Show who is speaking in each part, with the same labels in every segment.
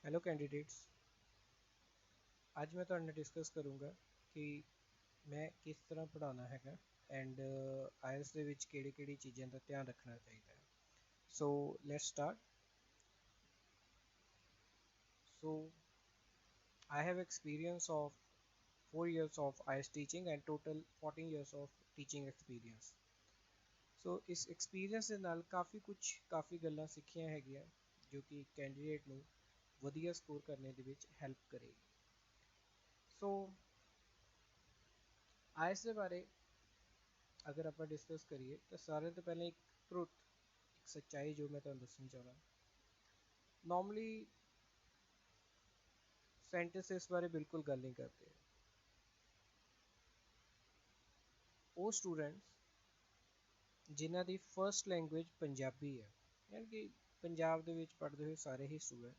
Speaker 1: Hello candidates. आज मैं तुहाडे नाल डिस्कस करूँगा कि मैं किस तरह पढ़ाना हैगा एंड आयल्स दे विच किहड़ी-किहड़ी चीज़ां दा ध्यान रखना चाहिए। So let's start. So I have experience of 4 years of IELTS teaching and total 14 years of teaching experience। सो इस एक्सपीरियंस ਦੇ ਨਾਲ ਕਾफ़ੀ ਗੱਲਾਂ ਸਿੱਖੀਆਂ ਹੈਗੀਆਂ ਜੋ ਕਿ ਕੈਂਡੀਡੇਟ ਨੂੰ ਵਧੀਆ ਸਕੋਰ ਕਰਨੇ ਦੇ ਵਿੱਚ ਹੈਲਪ ਕਰੇਗੀ। ਸੋ आयल्स ਦੇ ਬਾਰੇ अगर आप डिस्कस करिए तो सारे तो पहले एक ट्रुथ एक सच्चाई जो मैं तुहानूं दसनी चाहना। नॉर्मली साइंटिस्ट इस बारे बिल्कुल गल नहीं करते। वो स्टूडेंट्स जिन्हां दी फर्स्ट लैंग्वेज पंजाबी है, यानी कि पंजाब दे विच पढ़दे हुए सारे ही स्टूडेंट,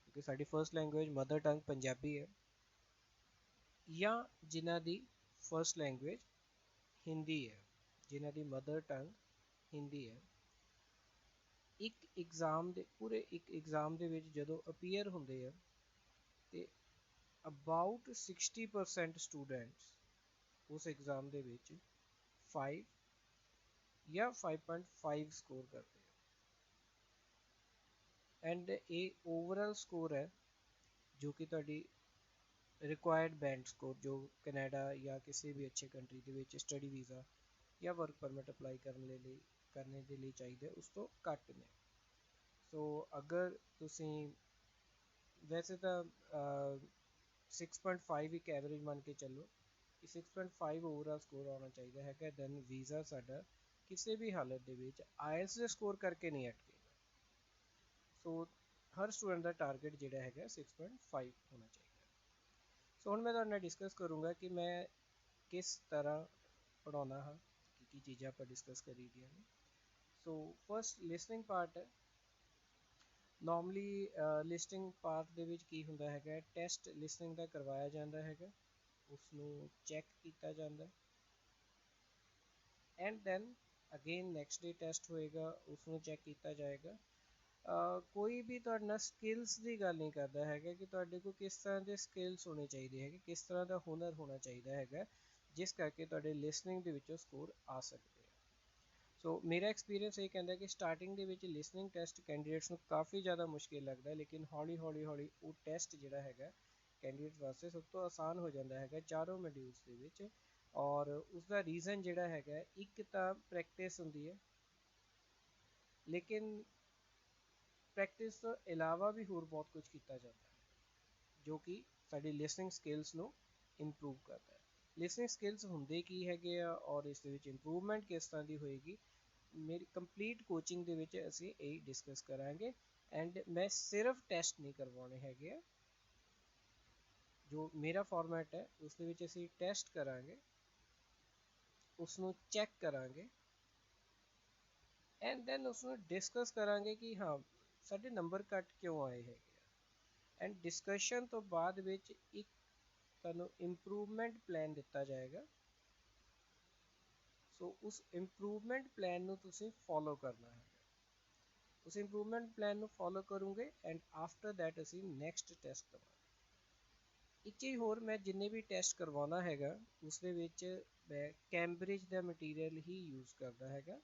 Speaker 1: क्योंकि साडी first language mother tongue Punjabi है, या जिन्हां दी फर्स्ट लैंग्वेज हिंदी है, जिन्हां दी मदर टंग हिंदी है। एक एग्जाम दे पूरे एक एग्जाम दे विच जदों अपीयर हुंदे आ ते अबाउट 60% स्टूडेंट्स उस एग्जाम दे विच 5 या 5.5 स्कोर करते हैं एंड ये ओवरऑल स्कोर है जो कि तुहाडी रिक्वायर्ड बैंड स्कोर जो कनाडा या किसी भी अच्छे कंट्री दे विच स्टडी वीज़ा या वर्क परमिट अप्लाई करने दे लिए चाहिए उस तो घट ने। सो अगर तुसी वैसे तो 6.5 एक एवरेज मान के चलो कि 6.5 ओवरऑल स्कोर आना चाहिए है, दैन वीज़ा साडा किसी भी हालत दे विच आयल्स दे स्कोर करके नहीं अटकेगा। सो हर स्टूडेंट का टारगेट जिहड़ा है 6.5 होना चाहिए। सो हुण मैं तुहाडे नाल डिस्कस करूँगा कि मैं किस तरह पढ़ाना हाँ, की चीज़ां आपां डिस्कस करी दियां ने। सो फर्स्ट लिसनिंग पार्ट है। नॉर्मली लिसनिंग पार्ट दे विच की हुंदा है, टैसट लिसनिंग का करवाया जाता है, उसनूं चैक किया जाता है and then again next day test होएगा, उसनूं चैक किया जाएगा। कोई भी तुहाडे नाल स्किल्स की गल नहीं करता है कि तुहाडे कोल किस तरह के स्किल्स होने चाहिए है, किस तरह का हुनर होना चाहिए है जिस करके तुहाडे लिसनिंग दे विचों स्कोर आ सकते हैं। सो मेरा एक्सपीरियंस ये कहता है कि स्टार्टिंग के विच लिसनिंग टैसट कैंਡੀਡੇਟਸ ਨੂੰ काफ़ी ज़्यादा मुश्किल लगता है, लेकिन हौली हौली हौली वो टैसट जिहड़ा है कैंਡੀਡੇਟ वास्ते सब तो आसान हो जाता है चारों मॉड्यूल्स दे विच। और उसका रीज़न जिहड़ा है एक तो प्रैक्टिस हुंदी है, लेकिन प्रैक्टिस तो इलावा भी होर बहुत कुछ किया जाता है जो कि साडी लिसनिंग स्किल्स नूं इंप्रूव करता है। लिसनिंग स्किल्स हुंदे की है और इस दे विच इंप्रूवमेंट किस तरह की होएगी, मेरी कंप्लीट कोचिंग दे विच असीं यही डिस्कस करांगे एंड मैं सिर्फ टैसट नहीं करवाने हैगे। जो मेरा फॉर्मैट है उस दे विच असीं टैसट करांगे, उसनूं चैक करांगे एंड दैन उसनूं डिस्कस करांगे कि हाँ साडे नंबर घट क्यों आए हैं एंड डिस्कशन तो बाद विच एक तुहानूं इंप्रूवमेंट प्लान दिता जाएगा। सो उस इंप्रूवमेंट प्लान नूं तुसीं फॉलो करना है। उस इंप्रूवमेंट प्लान नूं फॉलो करोगे एंड आफ्टर दैट असीं नैक्सट टैसट करवांगे। एक चीज़ होर, मैं जिन्ने भी टैसट करवाना है उस दे विच मैं कैंब्रिज का मटीरियल ही यूज़ करता है।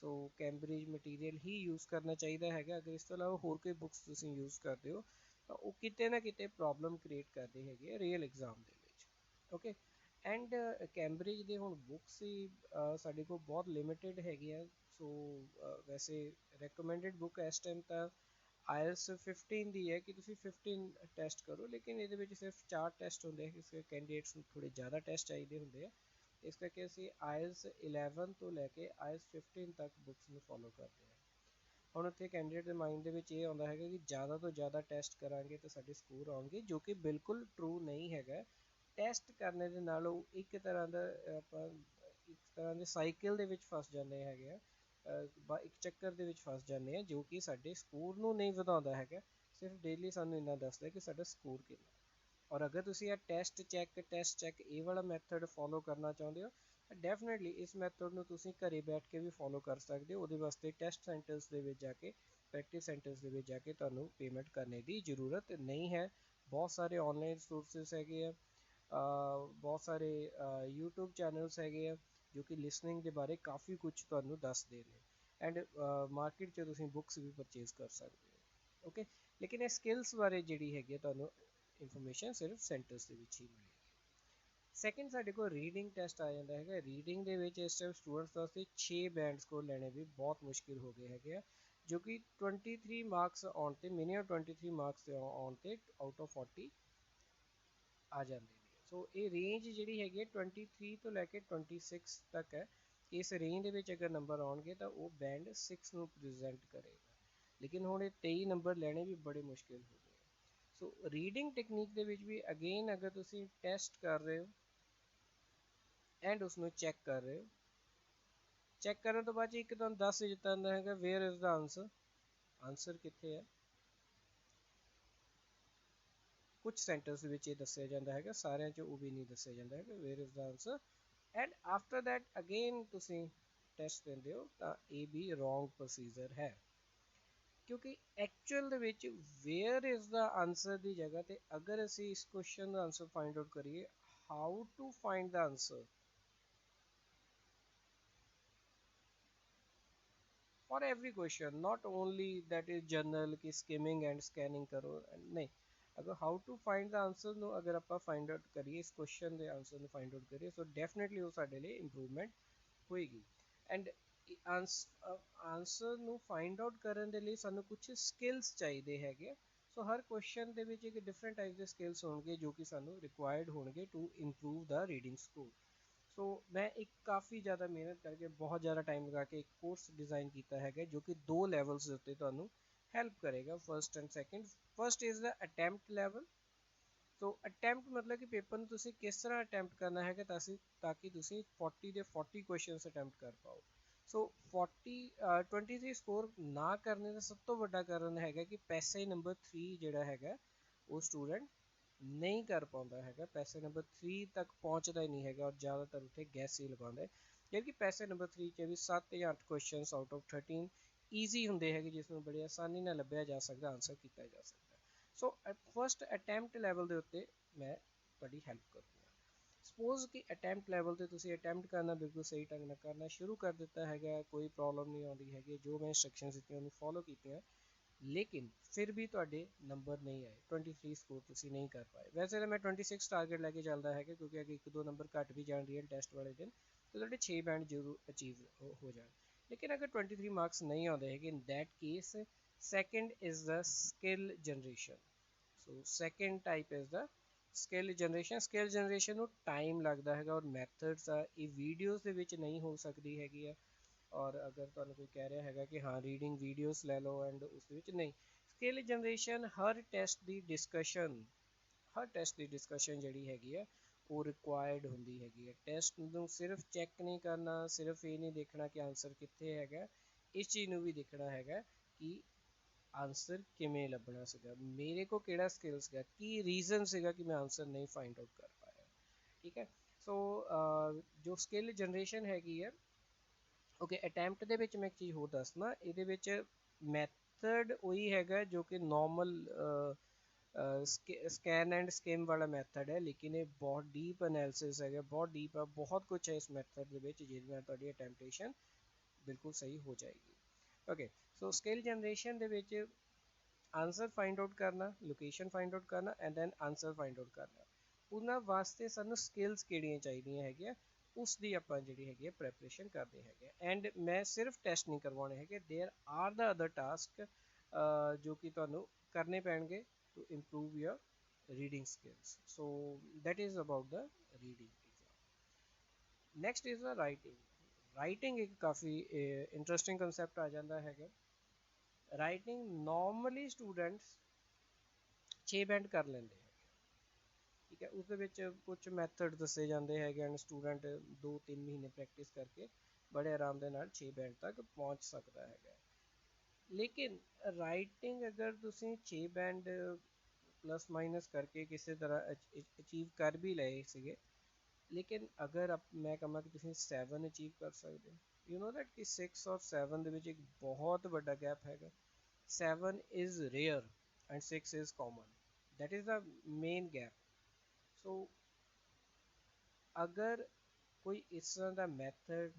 Speaker 1: सो कैंब्रिज मटीरियल ही यूज़ करना चाहिए है। अगर इस तो अलावा होर कोई बुक्स तुसीं यूज़ करते हो तो वो किते ना किते प्रॉब्लम क्रिएट करते हैं रियल एग्जाम दे विच। ओके एंड कैंब्रिज दे हुण बुक्स ही साडे कोल बहुत लिमिटेड है। सो वैसे रिकमेंडेड बुक इस टाइम तो आयल्स 15 दी है कि तुसीं 15 टैसट करो, लेकिन ये सिर्फ 4 टैसट होंगे हैं, इसके कैंਡੀਡੇਟਸ ਨੂੰ थोड़े ज़्यादा टैसट चाहिए होंगे हैं। इस करके असीं आयल्स 11 तो लैके आयल्स 15 तक बुक्स में फॉलो करते हैं। हुण उत्थे कैंਡੀਡੇਟ के माइंड दे विच ये आउंदा है कि ज़्यादा तो ज़्यादा टैसट करांगे तो साडे स्कोर आउणगे, जो कि बिल्कुल ट्रू नहीं है। टैसट करने दे नाल एक तरह का आपां एक तरह के साइकिल दे विच फस जाते हैं, एक चक्कर दे विच फस जाते हैं जो कि साडे स्कोर नूं नहीं वधाउंदा है, सिर्फ डेली सानूं इन्ना दसदा कि साडा स्कोर कितना। और अगर तुसीं टैसट चैक ये वाला मैथड फॉलो करना चाहते हो तो डेफिनेटली इस मैथड नूं तुसीं घरे बैठ के भी फॉलो कर सकते हो। उहदे वास्ते टैसट सेंटर्स दे विच जाके ਪ੍ਰੈਕਟਿਸ ਸੈਂਟਰਸ ਦੇ ਵਿੱਚ ਜਾ ਕੇ ਤੁਹਾਨੂੰ ਪੇਮੈਂਟ ਕਰਨੇ ਦੀ ਜ਼ਰੂਰਤ ਨਹੀਂ ਹੈ। ਬਹੁਤ ਸਾਰੇ ਆਨਲਾਈਨ ਸੋਰਸਿਸ ਹੈਗੇ ਆ, ਬਹੁਤ ਸਾਰੇ YouTube ਚੈਨਲਸ ਹੈਗੇ ਆ ਜੋ ਕਿ ਲਿਸਨਿੰਗ ਦੇ ਬਾਰੇ ਕਾਫੀ ਕੁਝ ਤੁਹਾਨੂੰ ਦੱਸਦੇ ਨੇ, ਐਂਡ ਮਾਰਕੀਟ 'ਚ ਤੁਸੀਂ ਬੁੱਕਸ ਵੀ ਪਰਚੇਜ਼ ਕਰ ਸਕਦੇ ਹੋ। ਓਕੇ, ਲੇਕਿਨ ਇਹ ਸਕਿੱਲਸ ਬਾਰੇ ਜਿਹੜੀ ਹੈਗੀ ਹੈ ਤੁਹਾਨੂੰ ਇਨਫੋਰਮੇਸ਼ਨ ਸਿਰਫ ਸੈਂਟਰਸ ਦੇ ਵਿੱਚ ਹੀ ਮਿਲੇਗੀ। ਸੈਕਿੰਡ ਸਾਡੇ ਕੋਲ ਰੀਡਿੰਗ ਟੈਸਟ ਆ ਜਾਂਦਾ ਹੈਗਾ। ਰੀਡਿੰਗ ਦੇ ਵਿੱਚ ਇਸ ਟਾਈਮ ਸਟੂਡੈਂਟਸ ਵਾਸਤੇ 6 ਬੈਂਡ ਸਕੋਰ ਲੈਣੇ ਵੀ ਬਹੁਤ ਮੁਸ਼ਕਿਲ ਹੋ ਗਏ ਹੈਗੇ ਆ, ਜੋ ਕਿ 23 ਮਾਰਕਸ ਆਉਣ ਤੇ ਮਿਨੀਮਮ 23 ਮਾਰਕਸ ਆਉਣ ਤੇ ਆਊਟ ਆਫ 40 ਆ ਜਾਂਦੇ ਨੇ। ਸੋ ਇਹ ਰੇਂਜ ਜਿਹੜੀ ਹੈਗੀ ਹੈ 23 ਤੋਂ ਲੈ ਕੇ 26 ਤੱਕ ਹੈ। ਇਸ ਰੇਂਜ ਦੇ ਵਿੱਚ ਅਗਰ ਨੰਬਰ ਆਉਣਗੇ ਤਾਂ ਉਹ ਬੈਂਡ 6 ਨੂੰ ਪ੍ਰੈਜ਼ੈਂਟ ਕਰੇਗਾ, ਲੇਕਿਨ ਹੁਣ ਇਹ 23 ਨੰਬਰ ਲੈਣੇ ਵੀ ਬੜੇ ਮੁਸ਼ਕਿਲ ਹੋ ਗਏ। ਸੋ ਰੀਡਿੰਗ ਟੈਕਨੀਕ ਦੇ ਵਿੱਚ ਵੀ ਅਗੇਨ ਅਗਰ ਤੁਸੀਂ ਟੈਸਟ ਕਰ ਰਹੇ ਹੋ ਐਂਡ ਉਸਨੂੰ ਚੈੱਕ ਕਰ ਰਹੇ ਹੋ, ਚੈੱਕ ਕਰਨ ਤੋਂ ਬਾਅਦ ਇੱਕ ਤੁਹਾਨੂੰ ਦੱਸ ਦਿੱਤਾ ਜਾਂਦਾ ਹੈਗਾ wear is the answer, answer ਕਿੱਥੇ ਹੈ। ਕੁਝ ਸੈਂਟਰਸ ਵਿੱਚ ਇਹ ਦੱਸਿਆ ਜਾਂਦਾ ਹੈਗਾ, ਸਾਰਿਆਂ 'ਚ ਉਹ ਵੀ ਨਹੀਂ ਦੱਸਿਆ ਜਾਂਦਾ ਹੈਗਾ wear is the answer. And after that again ਤੁਸੀਂ ਟੈਸਟ ਦਿੰਦੇ ਹੋ ਤਾਂ ਇਹ ਵੀ ਰੋਂਗ ਪ੍ਰੋਸੀਜਰ ਹੈ, ਕਿਉਂਕਿ ਐਕਚੁਅਲ ਦੇ ਵਿੱਚ ਵੇਅਰ ਇਜ਼ ਦਾ ਆਂਸਰ ਦੀ ਜਗ੍ਹਾ ਤੇ ਅਗਰ ਅਸੀਂ ਇਸ ਕੁਐਸਚਨ ਦਾ ਆਂਸਰ ਫਾਈਂਡ ਆਊਟ ਕਰੀਏ how to find the answer for every question, not only that is general कि skimming and scanning करो, नहीं, अगर how to find the answer ਨੂੰ ਅਗਰ ਆਪਾਂ find out ਕਰੀਏ ਇਸ question ਦੇ answer ਨੂੰ find out ਕਰੀਏ so definitely ਉਹ ਸਾਡੇ ਲਈ improvement ਹੋਏਗੀ। and answer ਨੂੰ find out ਕਰਨ ਦੇ ਲਈ ਸਾਨੂੰ ਕੁਝ skills ਚਾਹੀਦੇ ਹੈਗੇ। ਸੋ ਹਰ question ਦੇ ਵਿੱਚ ਇੱਕ different type ਦੇ skills ਹੋਣਗੇ ਜੋ ਕਿ ਸਾਨੂੰ required ਹੋਣਗੇ to improve the reading score। ਸੋ ਮੈਂ ਇੱਕ ਕਾਫੀ ਜ਼ਿਆਦਾ ਮਿਹਨਤ ਕਰਕੇ ਬਹੁਤ ਜ਼ਿਆਦਾ ਟਾਈਮ ਲਗਾ ਕੇ ਇੱਕ ਕੋਰਸ ਡਿਜ਼ਾਈਨ ਕੀਤਾ ਹੈਗਾ ਜੋ ਕਿ 2 ਲੈਵਲਸ ਦੇ ਉੱਤੇ ਤੁਹਾਨੂੰ ਹੈਲਪ ਕਰੇਗਾ, first and second. First is the attempt level. So attempt ਮਤਲਬ ਕਿ ਪੇਪਰ ਨੂੰ ਤੁਸੀਂ ਕਿਸ ਤਰ੍ਹਾਂ ਅਟੈਂਪਟ ਕਰਨਾ ਹੈਗਾ ਤਾਂ ਕਿ ਤੁਸੀਂ 40 ਦੇ 40 ਕੁਐਸਚਨਸ ਅਟੈਂਪਟ ਕਰ ਪਾਓ। ਸੋ 23 ਸਕੋਰ ਨਾ ਕਰਨੇ ਦਾ ਸਭ ਤੋਂ ਵੱਡਾ ਕਾਰਨ ਹੈਗਾ ਕਿ ਪੈਸੇ ਨੰਬਰ 3 ਜਿਹੜਾ ਹੈਗਾ ਉਹ ਸਟੂਡੈਂਟ ਨਹੀਂ ਕਰ ਪਾਉਂਦਾ ਹੈਗਾ, ਪੈਸੇ ਨੰਬਰ 3 ਤੱਕ ਪਹੁੰਚਦਾ ਹੀ ਨਹੀਂ ਹੈਗਾ ਔਰ ਜ਼ਿਆਦਾਤਰ ਉੱਥੇ ਗੈਸ ਹੀ ਲਗਾਉਂਦਾ ਹੈ। ਜਦਕਿ ਪੈਸੇ ਨੰਬਰ 3 'ਚ ਵੀ 7 ਜਾਂ 8 ਕੁਐਸਚਨਸ ਆਊਟ ਆਫ 13 ਈਜ਼ੀ ਹੁੰਦੇ ਹੈਗੇ ਜਿਸ ਨੂੰ ਬੜੀ ਆਸਾਨੀ ਨਾਲ ਲੱਭਿਆ ਜਾ ਸਕਦਾ, ਆਨਸਰ ਕੀਤਾ ਜਾ ਸਕਦਾ। ਸੋ ਫਸਟ ਅਟੈਂਪਟ ਲੈਵਲ ਦੇ ਉੱਤੇ ਮੈਂ ਤੁਹਾਡੀ ਹੈਲਪ ਕਰੂੰਗਾ। ਸਪੋਜ਼ ਕਿ ਅਟੈਂਪਟ ਲੈਵਲ ਤੇ ਤੁਸੀਂ ਅਟੈਂਪਟ ਕਰਨਾ ਬਿਲਕੁਲ ਸਹੀ ਢੰਗ ਨਾਲ ਕਰਨਾ ਸ਼ੁਰੂ ਕਰ ਦਿੱਤਾ ਹੈਗਾ, ਕੋਈ ਪ੍ਰੋਬਲਮ ਨਹੀਂ ਆਉਂਦੀ ਹੈਗੀ, ਜੋ ਮੈਂ ਇੰਸਟਰਕਸ਼ਨਸ ਦਿੱਤੀਆਂ ਉਹਨੂੰ ਫੋਲੋ ਕੀਤੀਆਂ, ਲੇਕਿਨ ਫਿਰ ਵੀ ਤੁਹਾਡੇ ਨੰਬਰ ਨਹੀਂ ਆਏ, 23 ਸਕੋਰ ਤੁਸੀਂ ਨਹੀਂ ਕਰ ਪਾਏ। ਵੈਸੇ ਤਾਂ ਮੈਂ 26 ਟਾਰਗੇਟ ਲੈ ਕੇ ਚੱਲਦਾ ਹੈਗਾ ਕਿਉਂਕਿ ਅਗਰ 1-2 ਨੰਬਰ ਘੱਟ ਵੀ ਜਾਣ ਰੀਅਲ ਟੈਸਟ ਵਾਲੇ ਦਿਨ ਤਾਂ ਤੁਹਾਡੇ 6 ਬੈਂਡ ਜ਼ਰੂਰ ਅਚੀਵ ਹੋ ਜਾਣ। ਲੇਕਿਨ ਅਗਰ 23 ਮਾਰਕਸ ਨਹੀਂ ਆਉਂਦੇ ਹੈਗੇ in that case second is the skill generation. So second type is the skill generation. Skill generation ਨੂੰ ਟਾਈਮ ਲੱਗਦਾ ਹੈਗਾ ਔਰ ਮੈਥਡਸ ਆ ਇਹ ਵੀਡੀਓਜ਼ ਦੇ ਵਿੱਚ ਨਹੀਂ ਹੋ ਸਕਦੀ ਹੈਗੀ ਆ। ਔਰ ਅਗਰ ਤੁਹਾਨੂੰ ਕੋਈ ਕਹਿ ਰਿਹਾ ਹੈਗਾ ਕਿ ਹਾਂ ਰੀਡਿੰਗ ਵੀਡੀਓਜ਼ ਲੈ ਲਓ ਐਂਡ ਉਸ ਦੇ ਵਿੱਚ ਨਹੀਂ, ਸਕਿੱਲ ਜਨਰੇਸ਼ਨ ਹਰ ਟੈਸਟ ਦੀ ਡਿਸਕਸ਼ਨ, ਹਰ ਟੈਸਟ ਦੀ ਡਿਸਕਸ਼ਨ ਜਿਹੜੀ ਹੈਗੀ ਆ ਉਹ ਰਿਕੁਆਇਰਡ ਹੁੰਦੀ ਹੈਗੀ ਹੈ। ਟੈਸਟ ਨੂੰ ਸਿਰਫ ਚੈੱਕ ਨਹੀਂ ਕਰਨਾ, ਸਿਰਫ ਇਹ ਨਹੀਂ ਦੇਖਣਾ ਕਿ ਆਨਸਰ ਕਿੱਥੇ ਹੈਗਾ, ਇਸ ਚੀਜ਼ ਨੂੰ ਵੀ ਦੇਖਣਾ ਹੈਗਾ ਕਿ ਆਨਸਰ ਕਿਵੇਂ ਲੱਭਣਾ ਸੀਗਾ, ਮੇਰੇ ਕੋਲ ਕਿਹੜਾ ਸਕਿੱਲ ਸੀਗਾ, ਕੀ ਰੀਜ਼ਨ ਸੀਗਾ ਕਿ ਮੈਂ ਆਨਸਰ ਨਹੀਂ ਫਾਈਂਡ ਆਊਟ ਕਰ ਪਾਇਆ। ਠੀਕ ਹੈ, ਸੋ ਜੋ ਸਕਿੱਲ ਜਨਰੇਸ਼ਨ ਹੈਗੀ ਹੈ ਓਕੇ, ਅਟੈਂਪਟ ਦੇ ਵਿੱਚ ਮੈਂ ਇੱਕ ਚੀਜ਼ ਹੋਰ ਦੱਸਣਾ, ਇਹਦੇ ਵਿੱਚ ਮੈਥਡ ਉਹੀ ਹੈਗਾ ਜੋ ਕਿ ਨੋਰਮਲ ਸਕੈਨ ਐਂਡ ਸਕਿਮ ਵਾਲਾ ਮੈਥਡ ਹੈ, ਲੇਕਿਨ ਇਹ ਬਹੁਤ ਡੀਪ ਐਨਾਲਿਸਿਸ ਹੈਗਾ, ਬਹੁਤ ਡੀਪ ਹੈ, ਬਹੁਤ ਕੁਛ ਹੈ ਇਸ ਮੈਥਡ ਦੇ ਵਿੱਚ ਜਿਹਦੇ ਨਾਲ ਤੁਹਾਡੀ ਅਟੈਂਪਟੇਸ਼ਨ ਬਿਲਕੁਲ ਸਹੀ ਹੋ ਜਾਏਗੀ। ਓਕੇ, ਸੋ ਸਕਿੱਲ ਜਨਰੇਸ਼ਨ ਦੇ ਵਿੱਚ ਆਨਸਰ ਫਾਈਂਡ ਆਊਟ ਕਰਨਾ, ਲੋਕੇਸ਼ਨ ਫਾਈਂਡ ਆਊਟ ਕਰਨਾ and then answer find out ਕਰਨਾ, ਉਹਨਾਂ ਵਾਸਤੇ ਸਾਨੂੰ ਸਕਿੱਲਸ ਕਿਹੜੀਆਂ ਚਾਹੀਦੀਆਂ ਹੈਗੀਆਂ ਉਸ ਦੀ ਆਪਾਂ ਜਿਹੜੀ ਹੈਗੀ ਹੈ ਪ੍ਰੈਪਰੇਸ਼ਨ ਕਰਦੇ ਹੈਗੇ। ਐਂਡ ਮੈਂ ਸਿਰਫ ਟੈਸਟ ਨਹੀਂ ਕਰਵਾਉਣੇ ਹੈਗੇ, there are the other task ਜੋ ਕਿ ਤੁਹਾਨੂੰ ਕਰਨੇ ਪੈਣਗੇ to improve your reading skills. So that is about the reading exam. Next is the writing. Writing एक काफ़ी interesting concept आ जाता है। Writing normally students 6 ਬੈਂਡ ਕਰ ਲੈਂਦੇ ਹੈ, ਠੀਕ ਹੈ, ਉਸ ਦੇ ਵਿੱਚ ਕੁਝ ਮੈਥਡ ਦੱਸੇ ਜਾਂਦੇ ਹੈਗੇ ਐਂਡ ਸਟੂਡੈਂਟ 2-3 ਮਹੀਨੇ ਪ੍ਰੈਕਟਿਸ ਕਰਕੇ ਬੜੇ ਆਰਾਮ ਦੇ ਨਾਲ 6 ਬੈਂਡ ਤੱਕ ਪਹੁੰਚ ਸਕਦਾ ਹੈਗਾ। ਲੇਕਿਨ ਰਾਈਟਿੰਗ ਅਗਰ ਤੁਸੀਂ 6 ਬੈਂਡ ਪਲੱਸ ਮਾਈਨਸ ਕਰਕੇ ਕਿਸੇ ਤਰ੍ਹਾਂ ਅਚੀਵ ਕਰ ਵੀ ਲਏ ਸੀਗੇ, ਲੇਕਿਨ ਅਗਰ ਮੈਂ ਕਹਾਂ ਕਿ ਤੁਸੀਂ 7 ਅਚੀਵ ਕਰ ਸਕਦੇ ਹੋ, ਯੂ ਨੋ ਦੈਟ ਕਿ 6 ਔਰ 7 ਦੇ ਵਿੱਚ ਇੱਕ ਬਹੁਤ ਵੱਡਾ ਗੈਪ ਹੈਗਾ। 7 is rare and 6 is common. That is the main gap. So ਅਗਰ ਕੋਈ ਇਸ ਤਰ੍ਹਾਂ ਦਾ ਮੈਥਡ,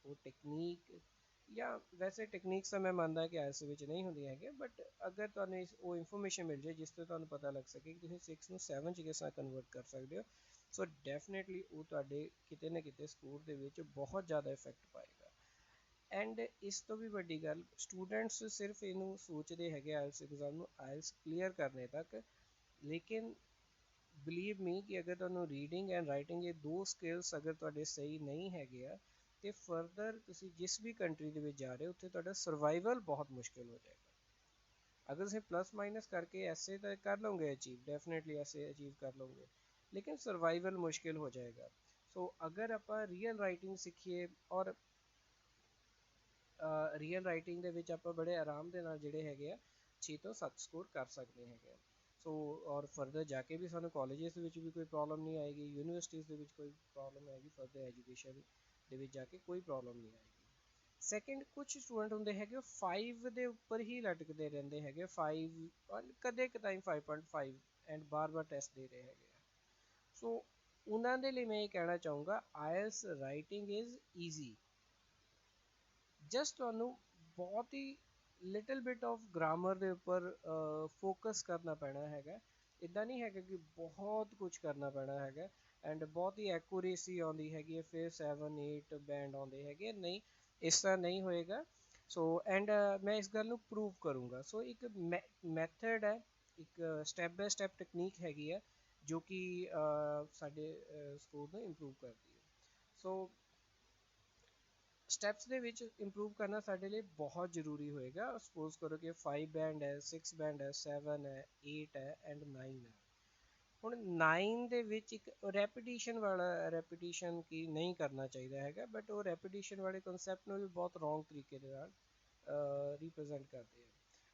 Speaker 1: ਉਹ ਟੈਕਨੀਕ, ਜਾਂ ਵੈਸੇ ਟੈਕਨੀਕਸ ਤਾਂ ਮੈਂ ਮੰਨਦਾ ਕਿ ਆਈਐਲਟਸ ਵਿੱਚ ਨਹੀਂ ਹੁੰਦੀਆਂ ਹੈਗੀਆਂ, ਬਟ ਅਗਰ ਤੁਹਾਨੂੰ ਉਹ ਇਨਫੋਰਮੇਸ਼ਨ ਮਿਲ ਜਾਏ ਜਿਸ ਤੋਂ ਤੁਹਾਨੂੰ ਪਤਾ ਲੱਗ ਸਕੇ ਕਿ ਤੁਸੀਂ 6 ਨੂੰ 7 'ਚ ਕਿਸ ਤਰ੍ਹਾਂ ਕਨਵਰਟ ਕਰ ਸਕਦੇ ਹੋ, ਸੋ ਡੈਫੀਨੇਟਲੀ ਉਹ ਤੁਹਾਡੇ ਕਿਤੇ ਨਾ ਕਿਤੇ ਸਕੋਰ ਦੇ ਵਿੱਚ ਬਹੁਤ ਜ਼ਿਆਦਾ ਇਫੈਕਟ ਪਾਏਗਾ। ਐਂਡ ਇਸ ਤੋਂ ਵੀ ਵੱਡੀ ਗੱਲ, ਸਟੂਡੈਂਟਸ ਸਿਰਫ ਇਹਨੂੰ ਸੋਚਦੇ ਹੈਗੇ ਆਈਐਲਟਸ ਐਗਜ਼ਾਮ ਨੂੰ ਆਈਐਲਟਸ ਕਲੀਅਰ ਕਰਨੇ ਤੱਕ, ਲੇਕਿਨ ਬਲੀਵ ਮੀ ਕਿ ਅਗਰ ਤੁਹਾਨੂੰ ਰੀਡਿੰਗ ਐਂਡ ਰਾਈਟਿੰਗ ਇਹ ਦੋ ਸਕਿੱਲਸ ਅਗਰ ਤੁਹਾਡੇ ਸਹੀ ਨਹੀਂ ਹੈਗੇ ਆ, ਤੇ ਫਰਦਰ ਤੁਸੀਂ ਜਿਸ ਵੀ ਕੰਟਰੀ ਦੇ ਵਿੱਚ ਜਾ ਰਹੇ ਹੋ ਉੱਥੇ ਤੁਹਾਡਾ ਸਰਵਾਈਵਲ ਬਹੁਤ ਮੁਸ਼ਕਿਲ ਹੋ ਜਾਏਗਾ। ਅਗਰ ਤੁਸੀਂ ਪਲੱਸ ਮਾਈਨਸ ਕਰਕੇ ਐਸੇ ਤਾਂ ਕਰ ਲਓਗੇ ਅਚੀਵ, ਡੈਫੀਨੇਟਲੀ ਐਸੇ ਅਚੀਵ ਕਰ ਲਓਗੇ, ਲੇਕਿਨ ਸਰਵਾਈਵਲ ਮੁਸ਼ਕਿਲ ਹੋ ਜਾਏਗਾ। ਸੋ ਅਗਰ ਆਪਾਂ ਰੀਅਲ ਰਾਈਟਿੰਗ ਸਿੱਖੀਏ, ਔਰ ਰੀਅਲ ਰਾਈਟਿੰਗ ਦੇ ਵਿੱਚ ਆਪਾਂ ਬੜੇ ਆਰਾਮ ਦੇ ਨਾਲ ਜਿਹੜੇ ਹੈਗੇ ਆ 6 ਤੋਂ 7 ਸਕੋਰ ਕਰ ਸਕਦੇ ਹੈਗੇ ਆ। ਸੋ ਔਰ ਫਰਦਰ ਜਾ ਕੇ ਵੀ ਸਾਨੂੰ ਕਾਲਜਿਸ ਦੇ ਵਿੱਚ ਵੀ ਕੋਈ ਪ੍ਰੋਬਲਮ ਨਹੀਂ ਆਏਗੀ, ਯੂਨੀਵਰਸਿਟੀਜ਼ ਦੇ ਵਿੱਚ ਕੋਈ ਪ੍ਰੋਬਲਮ ਆਏਗੀ, ਫਰਦਰ ਐਜੂਕੇਸ਼ਨ ਦੇ ਵਿੱਚ ਜਾ ਕੇ ਕੋਈ ਪ੍ਰੋਬਲਮ ਨਹੀਂ ਆਏਗੀ। ਸੈਕਿੰਡ, ਕੁਝ ਸਟੂਡੈਂਟ ਹੁੰਦੇ ਹੈਗੇ 5 ਦੇ ਉੱਪਰ ਹੀ ਲਟਕਦੇ ਰਹਿੰਦੇ ਹੈਗੇ, 5 ਕਦੇ ਕਦਾਈ 5.5 ਐਂਡ ਬਾਰ-ਬਾਰ ਟੈਸਟ ਦੇ ਰਹੇ ਹੈਗੇ ਆ। ਸੋ ਉਹਨਾਂ ਦੇ ਲਈ ਮੈਂ ਇਹ ਕਹਿਣਾ ਚਾਹੂੰਗਾ ਆਈਐਲਟਸ ਰਾਈਟਿੰਗ ਇਜ਼ ਈਜ਼ੀ, ਜਸਟ ਤੁਹਾਨੂੰ ਬਹੁਤ ਹੀ ਲਿਟਲ ਬਿਟ ਆਫ ਗ੍ਰਾਮਰ ਦੇ ਉੱਪਰ ਫੋਕਸ ਕਰਨਾ ਪੈਣਾ ਹੈਗਾ। ਇੱਦਾਂ ਨਹੀਂ ਹੈਗਾ ਕਿ ਬਹੁਤ ਕੁਝ ਕਰਨਾ ਪੈਣਾ ਹੈਗਾ ਐਂਡ ਬਹੁਤ ਹੀ ਐਕੂਰੇਸੀ ਆਉਂਦੀ ਹੈਗੀ ਹੈ ਫਿਰ 7-8 ਬੈਂਡ ਆਉਂਦੇ ਹੈਗੇ, ਨਹੀਂ ਇਸ ਤਰ੍ਹਾਂ ਨਹੀਂ ਹੋਏਗਾ। ਸੋ ਐਂਡ ਮੈਂ ਇਸ ਗੱਲ ਨੂੰ ਪ੍ਰੂਵ ਕਰੂੰਗਾ। ਸੋ ਇੱਕ ਮੈਥਡ ਹੈ, ਇੱਕ ਸਟੈਪ ਬਾਏ ਸਟੈਪ ਟੈਕਨੀਕ ਹੈਗੀ ਹੈ ਜੋ ਕਿ ਸਾਡੇ ਸਕੋਰ ਨੂੰ ਇੰਪਰੂਵ ਕਰਦੀ ਹੈ। ਸੋ ਸਟੈਪਸ ਦੇ ਵਿੱਚ ਇੰਪਰੂਵ ਕਰਨਾ ਸਾਡੇ ਲਈ ਬਹੁਤ ਜ਼ਰੂਰੀ ਹੋਏਗਾ। ਸਪੋਜ਼ ਕਰੋ ਕਿ 5 ਬੈਂਡ ਹੈ, 6 ਬੈਂਡ ਹੈ, 7 ਹੈ, 8 ਹੈ ਐਂਡ 9 ਹੈ। ਹੁਣ 9 ਦੇ ਵਿੱਚ ਇੱਕ ਰੈਪੀਟੀਸ਼ਨ ਵਾਲਾ, ਰੈਪੀਟੀਸ਼ਨ ਕੀ ਨਹੀਂ ਕਰਨਾ ਚਾਹੀਦਾ ਹੈਗਾ, ਬਟ ਉਹ ਰੈਪੀਟੀਸ਼ਨ ਵਾਲੇ ਕਨਸੈਪਟ ਨੂੰ ਵੀ ਬਹੁਤ ਰੋਂਗ ਤਰੀਕੇ ਦੇ ਨਾਲ ਰਿਪਰੈਜ਼ੈਂਟ ਕਰਦੇ ਆ।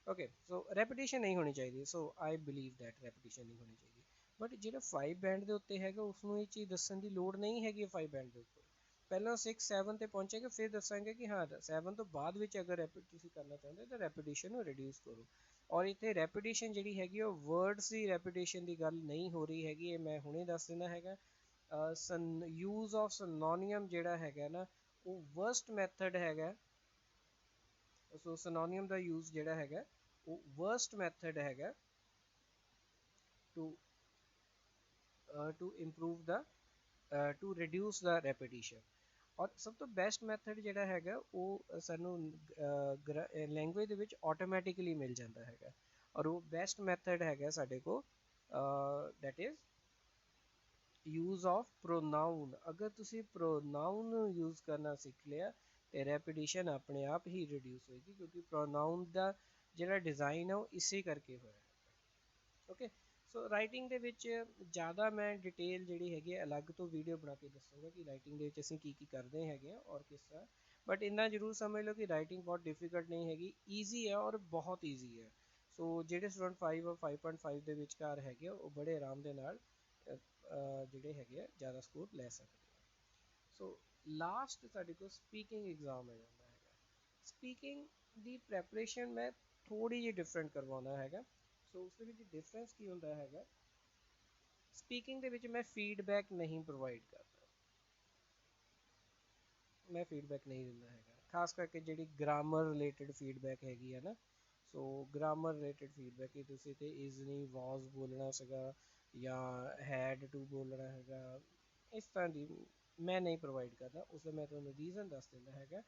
Speaker 1: ਓਕੇ, ਸੋ ਰੈਪੀਟੀਸ਼ਨ ਨਹੀਂ ਹੋਣੀ ਚਾਹੀਦੀ, ਸੋ ਆਈ ਬਿਲੀਵ ਦੈਟ ਰੈਪੀਟੀਸ਼ਨ ਨਹੀਂ ਹੋਣੀ ਚਾਹੀਦੀ। ਬਟ ਜਿਹੜਾ 5 ਬੈਂਡ ਦੇ ਉੱਤੇ ਹੈਗਾ ਉਸਨੂੰ ਇਹ ਚੀਜ਼ ਦੱਸਣ ਦੀ ਲੋੜ ਨਹੀਂ ਹੈਗੀ 5 ਬੈਂਡ ਦੇ ਉੱਪਰ, ਪਹਿਲਾਂ 6-7 ਤੇ ਪਹੁੰਚੇਗਾ ਫਿਰ ਦੱਸਾਂਗੇ ਕਿ ਹਾਂ 7 ਤੋਂ ਬਾਅਦ ਵਿੱਚ ਅਗਰ ਤੁਸੀਂ ਕਰਨਾ ਚਾਹੁੰਦੇ ਤਾਂ ਰੈਪੀਟੀਸ਼ਨ ਨੂੰ ਰਿਡਿਊਸ ਕਰੋ। ਔਰ ਇੱਥੇ ਰੈਪੀਟੀਸ਼ਨ ਜਿਹੜੀ ਹੈਗੀ ਉਹ ਵਰਡਸ ਦੀ ਰੈਪੀਟੀਸ਼ਨ ਦੀ ਗੱਲ ਨਹੀਂ ਹੋ ਰਹੀ ਹੈਗੀ, ਇਹ ਮੈਂ ਹੁਣੇ ਦੱਸ ਦਿੰਦਾ ਹੈਗਾ। ਯੂਜ਼ ਆਫ ਸਿਨੋਨੀਅਮ ਜਿਹੜਾ ਹੈਗਾ ਨਾ ਉਹ ਵਰਸਟ ਮੈਥਡ ਹੈਗਾ। ਸੋ ਸਿਨੋਨੀਅਮ ਦਾ ਯੂਜ਼ ਜਿਹੜਾ ਹੈਗਾ ਉਹ ਵਰਸਟ ਮੈਥਡ ਹੈਗਾ to improve the to reduce the repetition. ਔਰ ਸਭ ਤੋਂ ਬੈਸਟ ਮੈਥਡ ਜਿਹੜਾ ਹੈਗਾ ਉਹ ਸਾਨੂੰ ਲੈਂਗੁਏਜ ਦੇ ਵਿੱਚ ਆਟੋਮੈਟਿਕਲੀ ਮਿਲ ਜਾਂਦਾ ਹੈਗਾ, ਔਰ ਉਹ ਬੈਸਟ ਮੈਥਡ ਹੈਗਾ ਸਾਡੇ ਕੋਲ, ਦੈਟ ਇਜ਼ ਯੂਜ਼ ਆਫ ਪ੍ਰੋਨਾਊਨ। ਅਗਰ ਤੁਸੀਂ ਪ੍ਰੋਨਾਊਨ ਯੂਜ਼ ਕਰਨਾ ਸਿੱਖ ਲਿਆ ਤੇ ਰੈਪੀਟੀਸ਼ਨ ਆਪਣੇ ਆਪ ਹੀ ਰਿਡਿਊਸ ਹੋਏਗੀ, ਕਿਉਂਕਿ ਪ੍ਰੋਨਾਊਨ ਦਾ ਜਿਹੜਾ ਡਿਜ਼ਾਈਨ ਹੈ ਉਹ ਇਸੇ ਕਰਕੇ ਹੋਇਆ ਹੈ। ਓਕੇ, ਸੋ ਰਾਈਟਿੰਗ ਦੇ ਵਿੱਚ ਜ਼ਿਆਦਾ ਮੈਂ ਡਿਟੇਲ ਜਿਹੜੀ ਹੈਗੀ ਹੈ ਅਲੱਗ ਤੋਂ ਵੀਡੀਓ ਬਣਾ ਕੇ ਦੱਸੂੰਗਾ ਕਿ ਰਾਈਟਿੰਗ ਦੇ ਵਿੱਚ ਅਸੀਂ ਕੀ ਕੀ ਕਰਦੇ ਹੈਗੇ ਆ ਔਰ ਕਿਸ ਤਰ੍ਹਾਂ। ਬਟ ਇੰਨਾ ਜ਼ਰੂਰ ਸਮਝ ਲਓ ਕਿ ਰਾਈਟਿੰਗ ਬਹੁਤ ਡਿਫਿਕਲਟ ਨਹੀਂ ਹੈਗੀ, ਈਜ਼ੀ ਹੈ ਔਰ ਬਹੁਤ ਈਜ਼ੀ ਹੈ। ਸੋ ਜਿਹੜੇ ਸਟੂਡੈਂਟ 5 ਔਰ 5.5 ਦੇ ਵਿਚਕਾਰ ਹੈਗੇ ਆ ਉਹ ਬੜੇ ਆਰਾਮ ਦੇ ਨਾਲ ਜਿਹੜੇ ਹੈਗੇ ਆ ਜ਼ਿਆਦਾ ਸਕੋਰ ਲੈ ਸਕਦੇ ਆ। ਸੋ ਲਾਸਟ ਸਾਡੇ ਕੋਲ ਸਪੀਕਿੰਗ ਐਗਜ਼ਾਮ ਆ ਜਾਂਦਾ ਹੈਗਾ। ਸਪੀਕਿੰਗ ਦੀ ਪ੍ਰੈਪਰੇਸ਼ਨ ਮੈਂ ਥੋੜ੍ਹੀ ਜਿਹੀ ਡਿਫਰੈਂਟ ਕਰਵਾਉਂਦਾ ਹੈਗਾ। ਸੋ ਉਸ ਦੇ ਵਿੱਚ ਡਿਫਰੈਂਸ ਕੀ ਹੁੰਦਾ ਹੈਗਾ, ਸਪੀਕਿੰਗ ਦੇ ਵਿੱਚ ਮੈਂ ਫੀਡਬੈਕ ਨਹੀਂ ਪ੍ਰੋਵਾਈਡ ਕਰਦਾ, ਮੈਂ ਫੀਡਬੈਕ ਨਹੀਂ ਦਿੰਦਾ ਹੈਗਾ, ਖਾਸ ਕਰਕੇ ਜਿਹੜੀ ਗ੍ਰਾਮਰ ਰਿਲੇਟਡ ਫੀਡਬੈਕ ਹੈਗੀ ਹੈ ਨਾ। ਸੋ ਗ੍ਰਾਮਰ ਰਿਲੇਟਡ ਫੀਡਬੈਕ ਕਿ ਤੁਸੀਂ ਤੇ ਇਜ਼ ਨਹੀਂ ਵਾਜ਼ ਬੋਲਣਾ ਸੀਗਾ ਜਾਂ ਹੈਡ ਟੂ ਬੋਲਣਾ ਹੈਗਾ, ਇਸ ਤਰ੍ਹਾਂ ਦੀ ਮੈਂ ਨਹੀਂ ਪ੍ਰੋਵਾਈਡ ਕਰਦਾ। ਉਸਦਾ ਮੈਂ ਤੁਹਾਨੂੰ ਰੀਜ਼ਨ ਦੱਸ ਦਿੰਦਾ ਹੈਗਾ।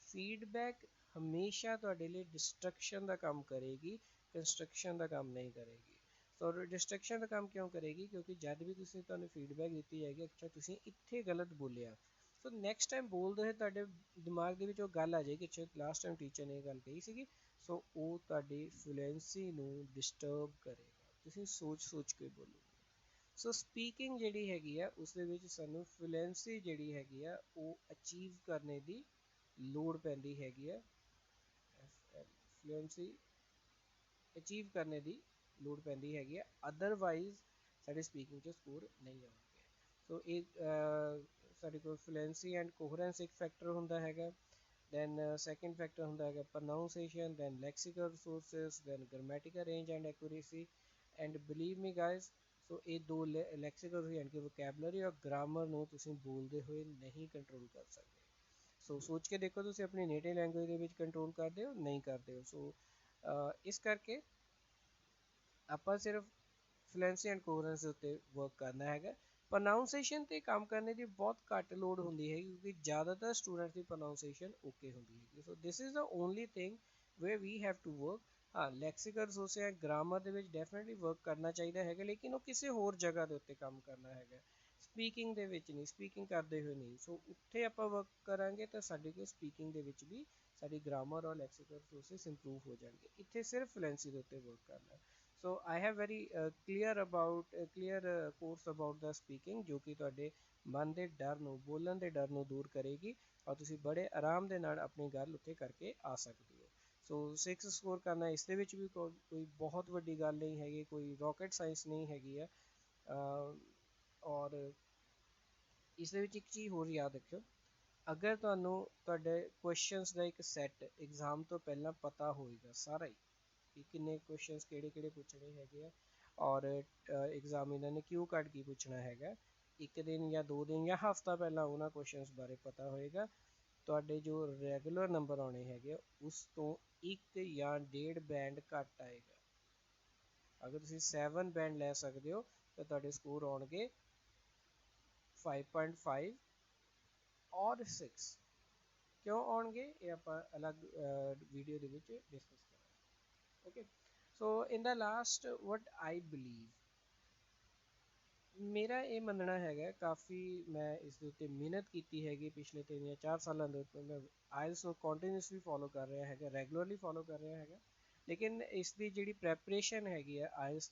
Speaker 1: ਫੀਡਬੈਕ ਹਮੇਸ਼ਾ ਤੁਹਾਡੇ ਲਈ ਡਿਸਟਰਕਸ਼ਨ ਦਾ ਕੰਮ ਕਰੇਗੀ, ਕੰਸਟਰਕਸ਼ਨ ਦਾ ਕੰਮ ਨਹੀਂ ਕਰੇਗੀ। ਸੋ ਡਿਸਟਰਕਸ਼ਨ ਦਾ ਕੰਮ ਕਿਉਂ ਕਰੇਗੀ, ਕਿਉਂਕਿ ਜਦ ਵੀ ਤੁਸੀਂ ਤੁਹਾਨੂੰ ਫੀਡਬੈਕ ਦਿੱਤੀ ਜਾਏਗੀ ਅੱਛਾ ਤੁਸੀਂ ਇੱਥੇ ਗਲਤ ਬੋਲਿਆ, ਸੋ ਨੈਕਸਟ ਟਾਈਮ ਬੋਲਦੇ ਹੋਏ ਤੁਹਾਡੇ ਦਿਮਾਗ ਦੇ ਵਿੱਚ ਉਹ ਗੱਲ ਆ ਜਾਏਗੀ ਅੱਛਾ ਲਾਸਟ ਟਾਈਮ ਟੀਚਰ ਨੇ ਇਹ ਗੱਲ ਕਹੀ ਸੀਗੀ। ਸੋ ਉਹ ਤੁਹਾਡੀ ਫਲੂਐਂਸੀ ਨੂੰ ਡਿਸਟਰਬ ਕਰੇਗਾ, ਤੁਸੀਂ ਸੋਚ ਕੇ ਬੋਲੋਗੇ। ਸੋ ਸਪੀਕਿੰਗ ਜਿਹੜੀ ਹੈਗੀ ਆ ਉਸ ਦੇ ਵਿੱਚ ਸਾਨੂੰ ਫਲੂਐਂਸੀ ਜਿਹੜੀ ਹੈਗੀ ਆ ਉਹ ਅਚੀਵ ਕਰਨੇ ਦੀ ਲੋੜ ਪੈਂਦੀ ਹੈਗੀ ਆ, ਫਲੂਐਂਸੀ ਅਚੀਵ ਕਰਨੇ ਦੀ ਲੋੜ ਪੈਂਦੀ ਹੈਗੀ ਆ, ਅਦਰਵਾਈਜ਼ ਸਾਡੇ ਸਪੀਕਿੰਗ 'ਚ ਸਕੋਰ ਨਹੀਂ ਆਉਣਗੇ। ਸੋ ਇਹ ਸਾਡੇ ਕੋਲ ਫਲੂਐਂਸੀ ਐਂਡ ਕੋਹਰੈਂਸ ਇੱਕ ਫੈਕਟਰ ਹੁੰਦਾ ਹੈਗਾ, then second factor ਹੁੰਦਾ ਹੈਗਾ pronunciation, then lexical resources, then grammatical range and accuracy, and believe me guys, ਸੋ ਇਹ ਦੋ ਲੈਕਸੀਕਲ ਯਾਨੀ ਕਿ ਵੋਕੈਬਲਰੀ ਔਰ ਗ੍ਰਾਮਰ ਨੂੰ ਤੁਸੀਂ ਬੋਲਦੇ ਹੋਏ ਨਹੀਂ ਕੰਟਰੋਲ ਕਰ ਸਕਦੇ। ਸੋ ਸੋਚ ਕੇ ਦੇਖੋ ਤੁਸੀਂ ਆਪਣੀ ਨੇਟਿਵ ਲੈਂਗੁਏਜ ਦੇ ਵਿੱਚ ਕੰਟਰੋਲ ਕਰਦੇ ਹੋ, ਨਹੀਂ ਕਰਦੇ ਹੋ। ਸੋ ਇਸ ਕਰਕੇ ਆਪਾਂ ਸਿਰਫ ਫਲੂਐਂਸੀ ਐਂਡ ਕੋਹਰੈਂਸ ਦੇ ਉੱਤੇ ਵਰਕ ਕਰਨਾ ਹੈਗਾ। ਪ੍ਰੋਨਾਊਂਸੀਏਸ਼ਨ ਤੇ ਕੰਮ ਕਰਨੇ ਦੀ ਬਹੁਤ ਘੱਟ ਲੋੜ ਹੁੰਦੀ ਹੈ ਕਿਉਂਕਿ ਜ਼ਿਆਦਾਤਰ ਸਟੂਡੈਂਟਸ ਦੀ ਪ੍ਰੋਨਾਊਂਸੀਏਸ਼ਨ ਓਕੇ ਹੁੰਦੀ ਹੈ। So this is the only thing where we have to work. ਹਾਂ, ਲੈਕਸੀਕਲ ਰਿਸੋਰਸ ਜਾਂ ਗ੍ਰਾਮਰ ਦੇ ਵਿੱਚ ਡੈਫੀਨੇਟਲੀ ਵਰਕ ਕਰਨਾ ਚਾਹੀਦਾ ਹੈਗਾ, ਲੇਕਿਨ ਉਹ ਕਿਸੇ ਹੋਰ ਜਗ੍ਹਾ ਦੇ ਉੱਤੇ ਕੰਮ ਕਰਨਾ ਹੈਗਾ, ਸਪੀਕਿੰਗ ਦੇ ਵਿੱਚ ਨਹੀਂ, ਸਪੀਕਿੰਗ ਕਰਦੇ ਹੋਏ ਨਹੀਂ। ਸੋ ਉੱਥੇ ਆਪਾਂ ਵਰਕ ਕਰਾਂਗੇ ਤਾਂ ਸਾਡੇ ਕੋਲ ਸਪੀਕਿੰਗ ਦੇ ਵਿੱਚ ਵੀ ਸਾਡੀ ਗ੍ਰਾਮਰ ਔਰ ਲੈਕਸੀਕਲ ਰਿਸੋਰਸਿਸ ਇੰਪਰੂਵ ਹੋ ਜਾਣਗੇ। ਇੱਥੇ ਸਿਰਫ ਫਲੂਐਂਸੀ ਦੇ ਉੱਤੇ ਵਰਕ ਕਰਨਾ। So I have very clear course about the speaking ਜੋ ਕਿ ਤੁਹਾਡੇ ਮਨ ਦੇ ਡਰ ਨੂੰ, ਬੋਲਣ ਦੇ ਡਰ ਨੂੰ ਦੂਰ ਕਰੇਗੀ ਔਰ ਤੁਸੀਂ ਬੜੇ ਆਰਾਮ ਦੇ ਨਾਲ ਆਪਣੀ ਗੱਲ ਉੱਥੇ ਕਰਕੇ ਆ ਸਕਦੇ ਹੋ। ਸੋ 6 ਸਕੋਰ ਕਰਨਾ ਇਸ ਦੇ ਵਿੱਚ ਵੀ ਕੋਈ ਬਹੁਤ ਵੱਡੀ ਗੱਲ ਨਹੀਂ ਹੈਗੀ, ਕੋਈ ਰੌਕਟ ਸਾਇੰਸ ਨਹੀਂ ਹੈਗੀ ਹੈ। ਔਰ ਇਸ ਦੇ ਵਿੱਚ ਇੱਕ ਚੀਜ਼ ਹੋਰ ਯਾਦ ਰੱਖਿਓ, ਅਗਰ ਤੁਹਾਨੂੰ ਤੁਹਾਡੇ ਕੁਐਸਚਨਸ ਦਾ ਇੱਕ ਸੈੱਟ ਐਗਜ਼ਾਮ ਤੋਂ ਪਹਿਲਾਂ ਪਤਾ ਹੋਏਗਾ ਸਾਰਾ ਹੀ ਕਿ ਕਿੰਨੇ ਕੁਐਸਚਨਸ ਕਿਹੜੇ ਕਿਹੜੇ ਪੁੱਛਣੇ ਹੈਗੇ ਆ ਔਰ ਐਗਜ਼ਾਮੀਨਰ ਨੇ ਕਿਉਂ ਕੱਢ ਕੇ ਪੁੱਛਣਾ ਹੈਗਾ, ਇੱਕ ਦਿਨ ਜਾਂ 2 ਦਿਨ ਜਾਂ ਹਫਤਾ ਪਹਿਲਾਂ ਉਹਨਾਂ ਕੁਐਸਚਨਸ ਬਾਰੇ ਪਤਾ ਹੋਏਗਾ, ਤੁਹਾਡੇ ਜੋ ਰੈਗੂਲਰ ਨੰਬਰ ਆਉਣੇ ਹੈਗੇ ਉਸ ਤੋਂ 1 ਜਾਂ 1.5 ਬੈਂਡ ਘੱਟ ਆਏਗਾ। ਅਗਰ ਤੁਸੀਂ 7 ਬੈਂਡ ਲੈ ਸਕਦੇ ਹੋ ਤਾਂ ਤੁਹਾਡੇ ਸਕੋਰ ਆਉਣਗੇ 5.5 ਔਰ 6। ਕਿਉਂ ਆਉਣਗੇ ਇਹ ਆਪਾਂ ਅਲੱਗ ਵੀਡੀਓ ਦੇ ਵਿੱਚ ਡਿਸਕਸ ਕਰਾਂਗੇ। ਓਕੇ, ਸੋ ਇਨ ਦਾ ਲਾਸਟ ਵਟ ਆਈ ਬਿਲੀਵ, ਮੇਰਾ ਇਹ ਮੰਨਣਾ ਹੈਗਾ, ਕਾਫੀ ਮੈਂ ਇਸ ਦੇ ਉੱਤੇ ਮਿਹਨਤ ਕੀਤੀ ਹੈਗੀ ਪਿਛਲੇ 3 ਜਾਂ 4 ਸਾਲਾਂ ਦੇ ਉੱਤੇ। ਮੈਂ ਆਇਲਸ ਨੂੰ ਕੰਟੀਨਿਊਸਲੀ ਫੋਲੋ ਕਰ ਰਿਹਾ ਹੈਗਾ, ਰੈਗੂਲਰਲੀ ਫੋਲੋ ਕਰ ਰਿਹਾ ਹੈਗਾ, ਲੇਕਿਨ ਇਸ ਦੀ ਜਿਹੜੀ ਪ੍ਰੈਪਰੇਸ਼ਨ ਹੈਗੀ ਹੈ ਆਇਲਸ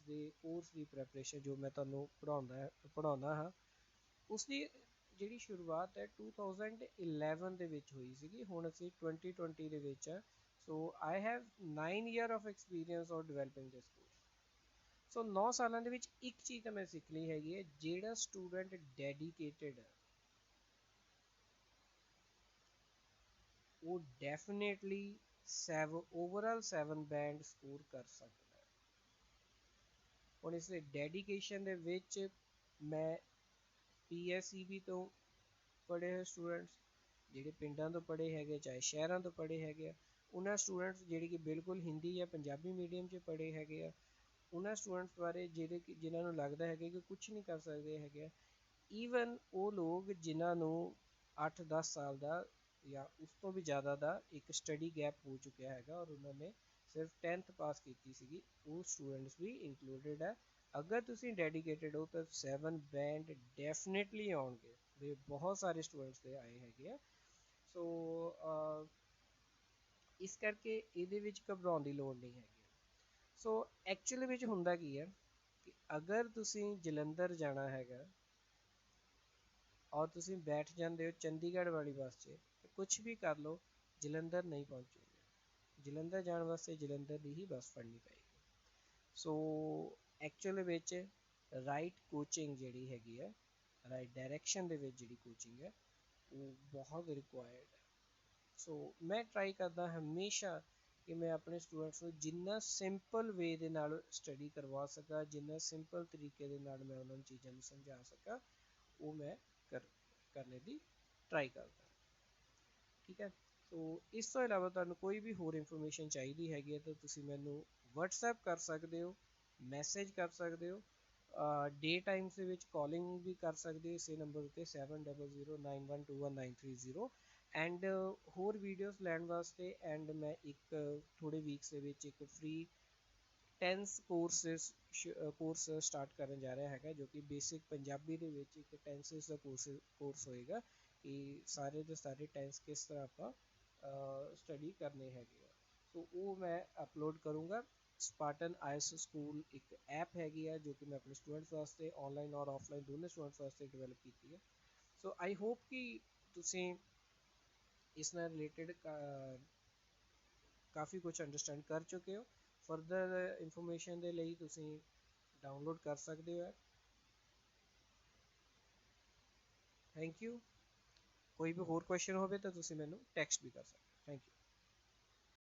Speaker 1: ਦੇ ਕੋਰਸ ਦੀ ਪ੍ਰੈਪਰੇਸ਼ਨ ਜੋ ਮੈਂ ਤੁਹਾਨੂੰ ਪੜ੍ਹਾਉਂਦਾ ਹਾਂ, ਉਸ ਦੀ ਜਿਹੜੀ ਸ਼ੁਰੂਆਤ ਹੈ 2011 ਦੇ ਵਿੱਚ ਹੋਈ ਸੀਗੀ। ਹੁਣ ਅਸੀਂ 2020 ਦੇ ਵਿੱਚ ਆ। So I have 9 year of experience of developing this course। So 9 ਸਾਲਾਂ ਦੇ ਵਿੱਚ ਇੱਕ ਚੀਜ਼ ਤਾਂ ਮੈਂ ਸਿੱਖ ਲਈ ਹੈਗੀ ਹੈ, ਜਿਹੜਾ ਸਟੂਡੈਂਟ ਡੈਡੀਕੇਟਡ ਹੈ ਉਹ ਡੈਫੀਨੇਟਲੀ ਓਵਰਆਲ 7 ਬੈਂਡ ਸਕੋਰ ਕਰ ਸਕਦਾ ਹੈ। ਹੁਣ ਇਸ ਡੈਡੀਕੇਸ਼ਨ ਦੇ ਵਿੱਚ ਮੈਂ PSEB ਤੋਂ ਪੜ੍ਹੇ ਹੋਏ ਸਟੂਡੈਂਟਸ, ਜਿਹੜੇ ਪਿੰਡਾਂ ਤੋਂ ਪੜ੍ਹੇ ਹੈਗੇ ਚਾਹੇ ਸ਼ਹਿਰਾਂ ਤੋਂ ਪੜ੍ਹੇ ਹੈਗੇ ਆ, ਉਹਨਾਂ ਸਟੂਡੈਂਟਸ ਜਿਹੜੇ ਕਿ ਬਿਲਕੁਲ ਹਿੰਦੀ ਜਾਂ ਪੰਜਾਬੀ ਮੀਡੀਅਮ 'ਚ ਪੜ੍ਹੇ ਹੈਗੇ ਆ, ਉਹਨਾਂ ਸਟੂਡੈਂਟਸ ਬਾਰੇ ਜਿਨ੍ਹਾਂ ਨੂੰ ਲੱਗਦਾ ਹੈਗਾ ਕਿ ਕੁਛ ਨਹੀਂ ਕਰ ਸਕਦੇ ਹੈਗੇ ਆ, ਈਵਨ ਉਹ ਲੋਕ ਜਿਨ੍ਹਾਂ ਨੂੰ 8-10 ਸਾਲ ਦਾ ਜਾਂ ਉਸ ਤੋਂ ਵੀ ਜ਼ਿਆਦਾ ਦਾ ਇੱਕ ਸਟੱਡੀ ਗੈਪ ਹੋ ਚੁੱਕਿਆ ਹੈਗਾ ਔਰ ਉਹਨਾਂ ਨੇ ਸਿਰਫ 10th ਪਾਸ ਕੀਤੀ ਸੀਗੀ, ਉਹ ਸਟੂਡੈਂਟਸ ਵੀ ਇਨਕਲੂਡਡ ਹੈ। ਅਗਰ ਤੁਸੀਂ ਡੈਡੀਕੇਟਡ ਹੋ ਤਾਂ 7 ਬੈਂਡ ਡੈਫੀਨੇਟਲੀ ਆਉਣਗੇ, ਦੇ ਬਹੁਤ ਸਾਰੇ ਸਟੂਡੈਂਟਸ ਦੇ ਆਏ ਹੈਗੇ ਆ। ਸੋ ਇਸ ਕਰਕੇ ਇਹਦੇ ਵਿੱਚ ਘਬਰਾਉਣ ਦੀ ਲੋੜ ਨਹੀਂ ਹੈਗੀ। ਸੋ ਐਕਚੁਅਲੀ ਵਿੱਚ ਹੁੰਦਾ ਕੀ ਹੈ ਕਿ ਅਗਰ ਤੁਸੀਂ ਜਲੰਧਰ ਜਾਣਾ ਹੈਗਾ ਔਰ ਤੁਸੀਂ ਬੈਠ ਜਾਂਦੇ ਹੋ ਚੰਡੀਗੜ੍ਹ ਵਾਲੀ ਬੱਸ 'ਚ, ਕੁਛ ਵੀ ਕਰ ਲਓ ਜਲੰਧਰ ਨਹੀਂ ਪਹੁੰਚੋਗੇ। ਜਲੰਧਰ ਜਾਣ ਵਾਸਤੇ ਜਲੰਧਰ ਦੀ ਹੀ ਬੱਸ ਫੜਨੀ ਪਏਗੀ। ਸੋ ਐਕਚੁਅਲ ਵਿੱਚ ਰਾਈਟ ਕੋਚਿੰਗ ਜਿਹੜੀ ਹੈਗੀ ਹੈ, ਰਾਈਟ ਡਾਇਰੈਕਸ਼ਨ ਦੇ ਵਿੱਚ ਜਿਹੜੀ ਕੋਚਿੰਗ ਹੈ ਉਹ ਬਹੁਤ ਰਿਕੁਆਇਰਡ ਹੈ। ਸੋ ਮੈਂ ਟਰਾਈ ਕਰਦਾ ਹਮੇਸ਼ਾ ਕਿ ਮੈਂ ਆਪਣੇ ਸਟੂਡੈਂਟਸ ਨੂੰ ਜਿੰਨਾ ਸਿੰਪਲ ਵੇ ਦੇ ਨਾਲ ਸਟੱਡੀ ਕਰਵਾ ਸਕਾਂ, ਜਿੰਨਾ ਸਿੰਪਲ ਤਰੀਕੇ ਦੇ ਨਾਲ ਮੈਂ ਉਹਨਾਂ ਨੂੰ ਚੀਜ਼ਾਂ ਨੂੰ ਸਮਝਾ ਸਕਾਂ, ਉਹ ਮੈਂ ਕਰਨੇ ਦੀ ਟਰਾਈ ਕਰਦਾ। ਠੀਕ ਹੈ, ਸੋ ਇਸ ਤੋਂ ਇਲਾਵਾ ਤੁਹਾਨੂੰ ਕੋਈ ਵੀ ਹੋਰ ਇਨਫੋਰਮੇਸ਼ਨ ਚਾਹੀਦੀ ਹੈਗੀ ਹੈ ਤਾਂ ਤੁਸੀਂ ਮੈਨੂੰ WhatsApp ਕਰ ਸਕਦੇ ਹੋ, ਮੈਸੇਜ ਕਰ ਸਕਦੇ ਹੋ, ਡੇ ਟਾਈਮਸ ਦੇ ਵਿੱਚ ਕਾਲਿੰਗ ਵੀ ਕਰ ਸਕਦੇ ਹੋ ਇਸੇ ਨੰਬਰ ਉੱਤੇ 7009121930। ਐਂਡ ਹੋਰ ਵੀਡੀਓਜ਼ ਲੈਣ ਵਾਸਤੇ ਐਂਡ ਮੈਂ ਇੱਕ ਥੋੜ੍ਹੇ ਵੀਕਸ ਦੇ ਵਿੱਚ ਇੱਕ ਫ੍ਰੀ ਟੈਂਸ ਕੋਰਸ ਸਟਾਰਟ ਕਰਨ ਜਾ ਰਿਹਾ ਹੈਗਾ, ਜੋ ਕਿ ਬੇਸਿਕ ਪੰਜਾਬੀ ਦੇ ਵਿੱਚ ਇੱਕ ਟੈਂਸਿਸ ਦਾ ਕੋਰਸ ਹੋਏਗਾ ਕਿ ਸਾਰੇ ਦੇ ਸਾਰੇ ਟੈਂਸ ਕਿਸ ਤਰ੍ਹਾਂ ਆਪਾਂ ਸਟੱਡੀ ਕਰਨੇ ਹੈਗੇ ਆ। ਸੋ ਉਹ ਮੈਂ ਅਪਲੋਡ ਕਰੂੰਗਾ। ਸਪਾਰਟਨ ਆਈਐਲਟਸ ਸਕੂਲ ਇੱਕ ਐਪ ਹੈਗੀ ਆ ਜੋ ਕਿ ਮੈਂ ਆਪਣੇ ਸਟੂਡੈਂਟਸ ਵਾਸਤੇ ਆਨਲਾਈਨ ਔਰ ਆਫਲਾਈਨ ਦੋਨੇ ਸਟੂਡੈਂਟਸ ਵਾਸਤੇ ਡਿਵੈਲਪ ਕੀਤੀ ਹੈ। ਸੋ ਆਈ ਹੋਪ ਕਿ ਤੁਸੀਂ ਇਸ ਨਾਲ ਰਿਲੇਟਡ ਕਾਫੀ ਕੁਝ ਅੰਡਰਸਟੈਂਡ ਕਰ ਚੁੱਕੇ ਹੋ। ਫਰਦਰ ਇਨਫੋਰਮੇਸ਼ਨ ਦੇ ਲਈ ਤੁਸੀਂ ਡਾਊਨਲੋਡ ਕਰ ਸਕਦੇ ਹੋ। Thank you. ਕੋਈ ਵੀ ਹੋਰ ਕੁਐਸਚਨ ਹੋਵੇ ਤਾਂ ਤੁਸੀਂ ਮੈਨੂੰ ਟੈਕਸਟ ਵੀ ਕਰ ਸਕਦੇ ਹੋ। Thank you.